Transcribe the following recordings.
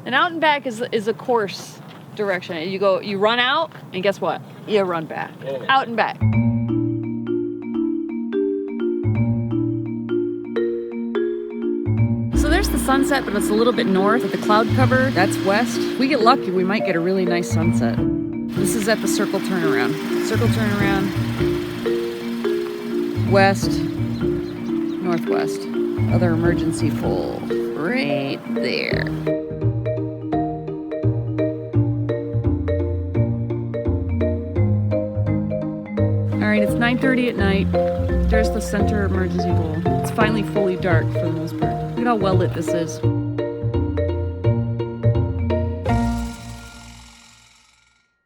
And out and back is a course direction. You run out, and guess what? You run back. Yeah. Out and back. So there's the sunset, but it's a little bit north of the cloud cover. That's west. If we get lucky, we might get a really nice sunset. This is at the circle turnaround. Circle turnaround. West, northwest. Other emergency pole. Right there. Alright, it's 9:30 at night. There's the center emergency pole. It's finally fully dark for the most part. Look at how well lit this is.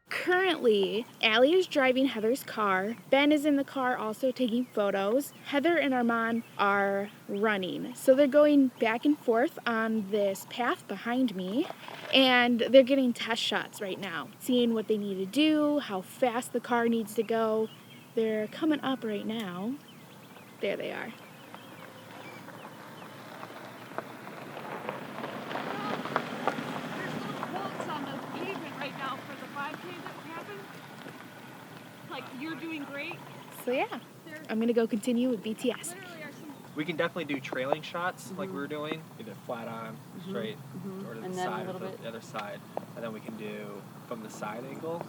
Currently, Allie is driving Heather's car. Ben is in the car also taking photos. Heather and Armand are running. So they're going back and forth on this path behind me. And they're getting test shots right now. Seeing what they need to do, how fast the car needs to go. They're coming up right now. There they are. You're doing great. So yeah, I'm gonna go continue with BTS. We can definitely do trailing shots like we were doing, either flat on, straight, or to the side, or the other side, and then we can do from the side angle,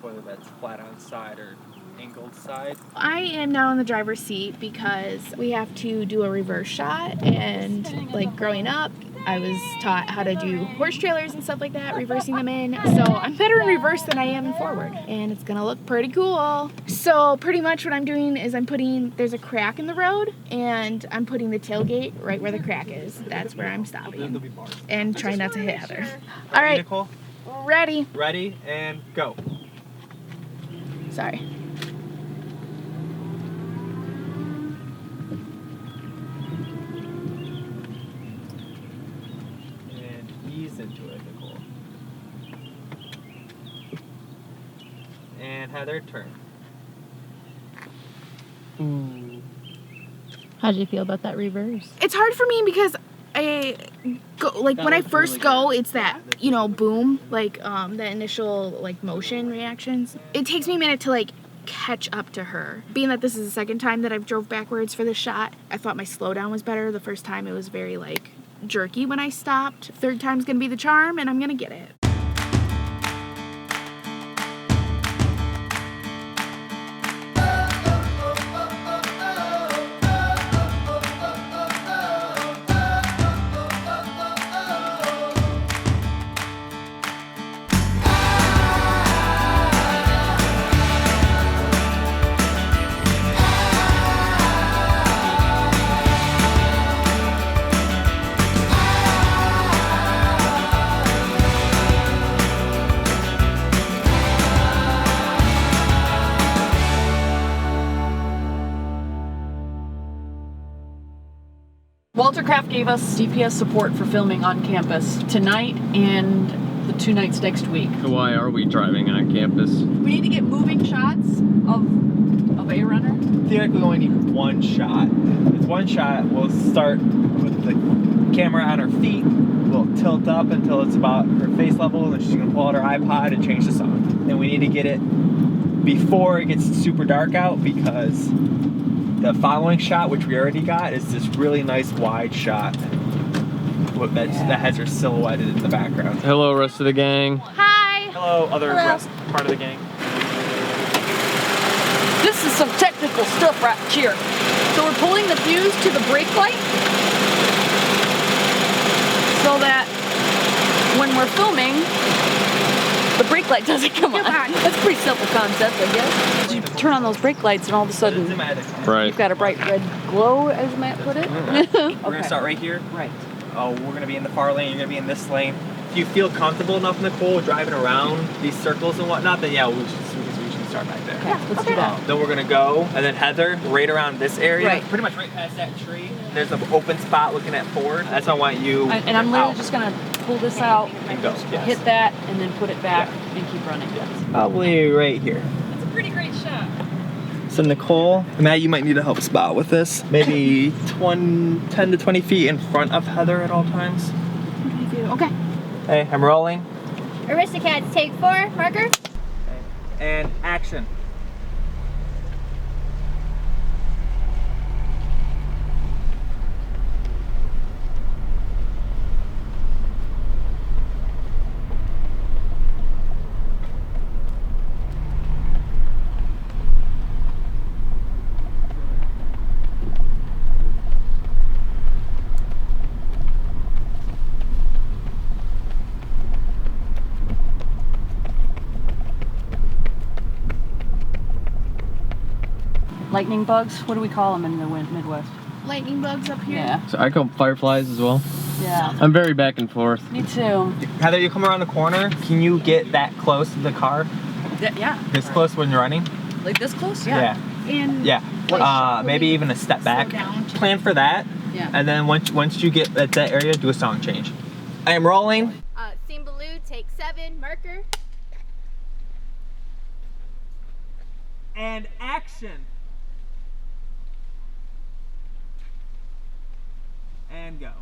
whether that's flat on side or angled side. I am now in the driver's seat because we have to do a reverse shot, and like growing up, I was taught how to do horse trailers and stuff like that, reversing them in. So I'm better in reverse than I am in forward. And it's gonna look pretty cool. So pretty much what I'm doing is there's a crack in the road, and I'm putting the tailgate right where the crack is. That's where I'm stopping. And trying not to hit Heather. All right, Nicole? Ready. Ready, and go. Sorry. Into it, Nicole. And Heather, turn. Ooh. How did you feel about that reverse? It's hard for me because I go, like when I first go, it's that, you know, boom, like the initial like motion reactions. It takes me a minute to like catch up to her. Being that this is the second time that I've drove backwards for this shot, I thought my slowdown was better. The first time it was very like jerky when I stopped. Third time's gonna be the charm, and I'm gonna get it. Walter Kraft gave us DPS support for filming on campus tonight and the 2 nights next week. Why are we driving on campus? We need to get moving shots of a runner. Theoretically, we only need one shot. With one shot, we'll start with the camera on her feet. We'll tilt up until it's about her face level, and she's gonna pull out her iPod and change the song. And we need to get it before it gets super dark out, because the following shot, which we already got, is this really nice wide shot that has her silhouetted in the background. Hello, rest of the gang. Hi. Hello, rest part of the gang. This is some technical stuff right here. So we're pulling the fuse to the brake light so that when we're filming, the brake light doesn't come on. That's a pretty simple concept, I guess. You turn on those brake lights and all of a sudden you've got a bright red glow, as Matt put it. We're going to start right here. Right. Oh, we're going to be in the far lane, you're going to be in this lane. If you feel comfortable enough, Nicole, driving around these circles and whatnot, then yeah, we should start back there. Okay, let's do that. Then we're going to go, and then Heather, right around this area, Right. pretty much right past that tree. There's an open spot looking at forward. That's how I want you. And I'm literally just going to pull this out, and go. Yes. hit that, and then put it back and keep running. Yes. Probably right here. That's a pretty great shot. So Nicole, Matt, you might need a help spot with this. Maybe 10 to 20 feet in front of Heather at all times. Okay. Hey, I'm rolling. Aristocats, take 4, marker. And action. Lightning bugs? What do we call them in the Midwest? Lightning bugs up here. Yeah. So I call them fireflies as well. Yeah. I'm very back and forth. Me too. Heather, you come around the corner. Can you get that close to the car? Yeah. This close when you're running? Like this close? Yeah. And Maybe even a step back. Plan for that. Yeah. And then once you get at that area, do a song change. I am rolling. Scene Baloo, take 7, marker. And action. And go.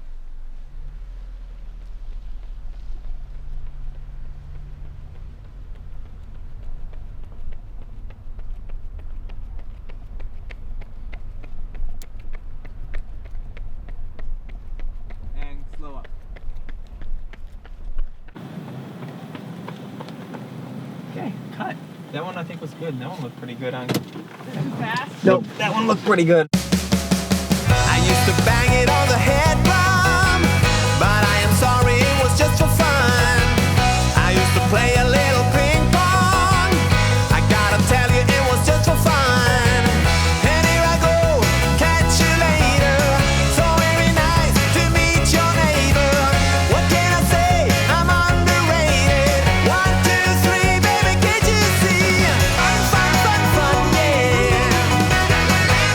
And slow up. Okay, cut. That one I think was good. That one looked pretty good on. Too fast. Nope, that one looked pretty good. I used to bang it on the head drum, but I am sorry it was just for fun. I used to play a little ping pong. I gotta tell you it was just for fun. And here I go, catch you later. So very nice to meet your neighbor. What can I say? I'm underrated. 1, 2, 3, baby, can't you see? Fun, fun, fun, fun, yeah.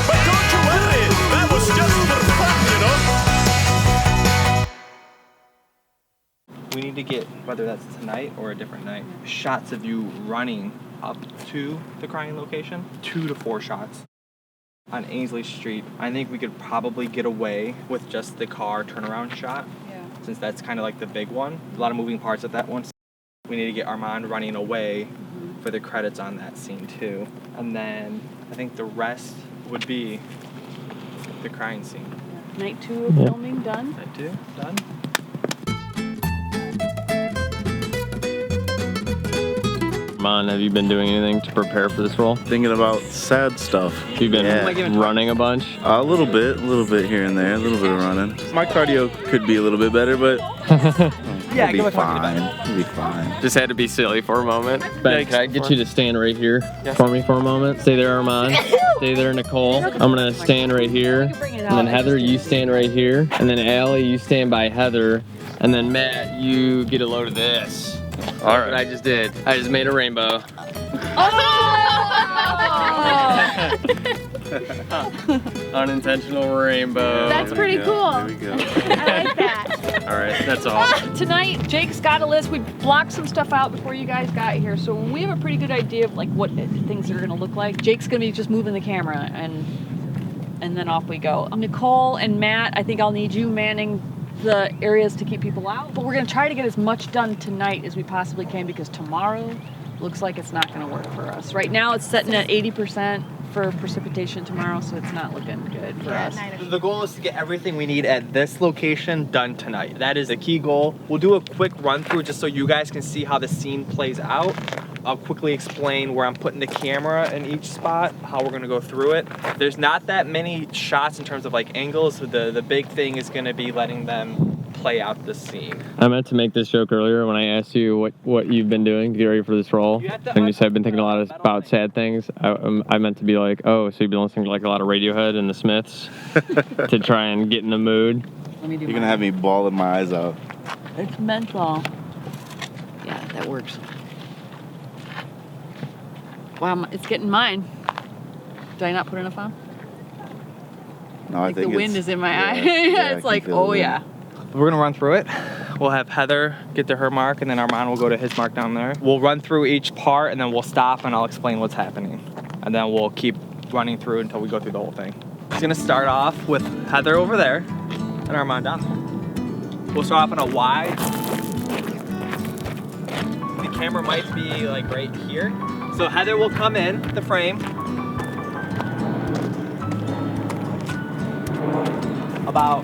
But don't you worry, that was just for fun, you know. We need to get, whether that's tonight or a different night, shots of you running up to the crying location. 2 to 4 shots. On Ainsley Street, I think we could probably get away with just the car turnaround shot. Yeah. Since that's kind of like the big one. A lot of moving parts at that one. We need to get Armand running away for the credits on that scene too. And then I think the rest would be the crying scene. Night 2 of filming done. That too, done. Armand, have you been doing anything to prepare for this role? Thinking about sad stuff. You've been running a bunch? A little bit here and there, a little bit of running. My cardio could be a little bit better, but Yeah, it'll be fine. It'll be fine. Just had to be silly for a moment. Ben, can I get you to stand right here for me for a moment? Stay there, Armand. Stay there, Nicole. I'm gonna stand right here. And then Heather, you stand right here. And then Allie, you stand by Heather. And then Matt, you get a load of this. All right. What I just did. I just made a rainbow. Unintentional rainbow. That's pretty cool. There we go. I like that. All right, that's all. Tonight, Jake's got a list. We blocked some stuff out before you guys got here, so we have a pretty good idea of like what things are going to look like. Jake's going to be just moving the camera, and then off we go. Nicole and Matt, I think I'll need you manning the areas to keep people out. But we're going to try to get as much done tonight as we possibly can because tomorrow looks like it's not going to work for us. Right now, it's setting at 80% for precipitation tomorrow, so it's not looking good for us. The goal is to get everything we need at this location done tonight. That is a key goal. We'll do a quick run through just so you guys can see how the scene plays out. I'll quickly explain where I'm putting the camera in each spot, how we're gonna go through it. There's not that many shots in terms of like angles. The big thing is gonna be letting them play out the scene. I meant to make this joke earlier when I asked you what you've been doing to get ready for this role. And you said I've been thinking a lot about sad things. I meant to be like, oh, so you've been listening to like a lot of Radiohead and the Smiths to try and get in the mood. Let me do You're gonna have me bawling my eyes out. It's mental. Yeah, that works. Wow, it's getting mine. Did I not put enough on? No, I think the wind is in my eye. yeah, It's like, oh yeah. We're gonna run through it. We'll have Heather get to her mark and then Armand will go to his mark down there. We'll run through each part and then we'll stop and I'll explain what's happening. And then we'll keep running through until we go through the whole thing. It's gonna start off with Heather over there and Armand down there. We'll start off on a wide camera might be like right here. So Heather will come in the frame. About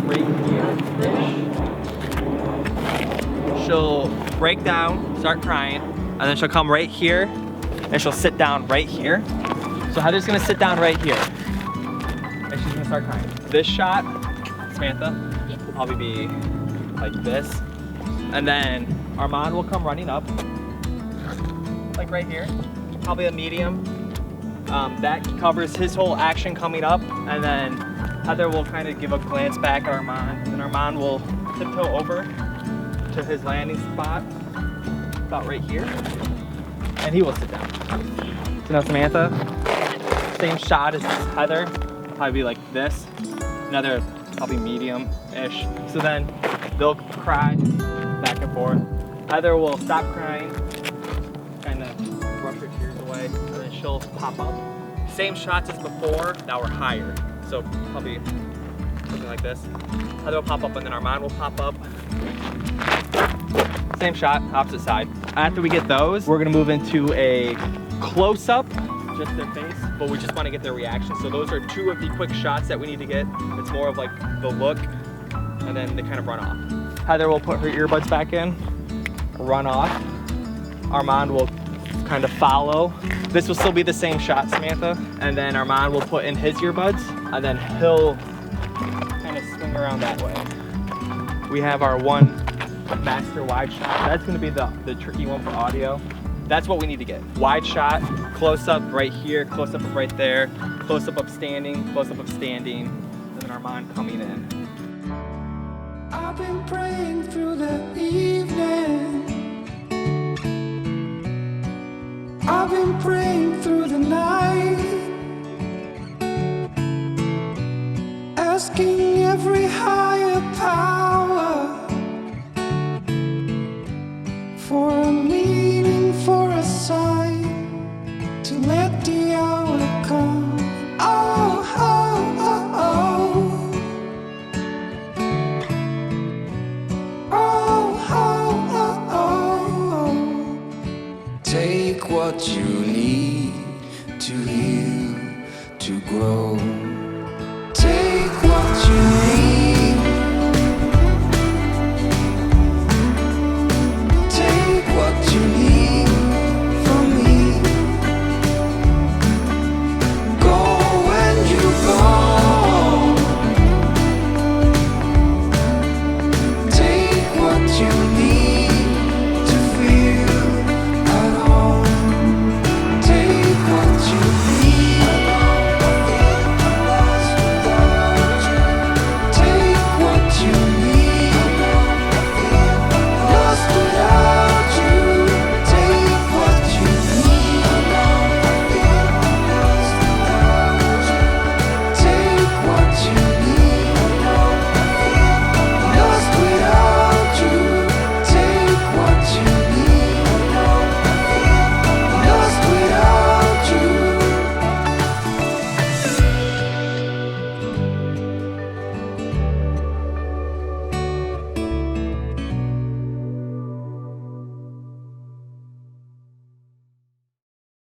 right here-ish. She'll break down, start crying, and then she'll come right here and she'll sit down right here. So Heather's gonna sit down right here and she's gonna start crying. This shot, Samantha, will probably be like this. And then Armand will come running up, like right here, probably a medium. That covers his whole action coming up, and then Heather will kind of give a glance back at Armand, and Armand will tiptoe over to his landing spot, about right here, and he will sit down. So now Samantha, same shot as Heather, probably be like this, another probably medium-ish. So then they'll cry back and forth. Heather will stop crying, kind of brush her tears away, and then she'll pop up. Same shots as before, that were higher. So probably something like this. Heather will pop up and then Armand will pop up. Same shot, opposite side. After we get those, we're gonna move into a close-up, just their face, but we just wanna get their reaction. So those are two of the quick shots that we need to get. It's more of like the look, and then they kind of run off. Heather will put her earbuds back in, run off. Armand will kind of follow. This will still be the same shot, Samantha, and then Armand will put in his earbuds, and then he'll kind of swing around that way. We have our one master wide shot. That's gonna be the tricky one for audio. That's what we need to get. Wide shot, close up right here, close up right there, close up of standing, close up of standing, and then Armand coming in. I've been praying through the evening. I've been praying through the night, asking every higher power for a meaning, for a sign, to let the hour come. Oh, oh, oh, oh. Oh, oh, oh, oh. Take what you need to heal, to grow.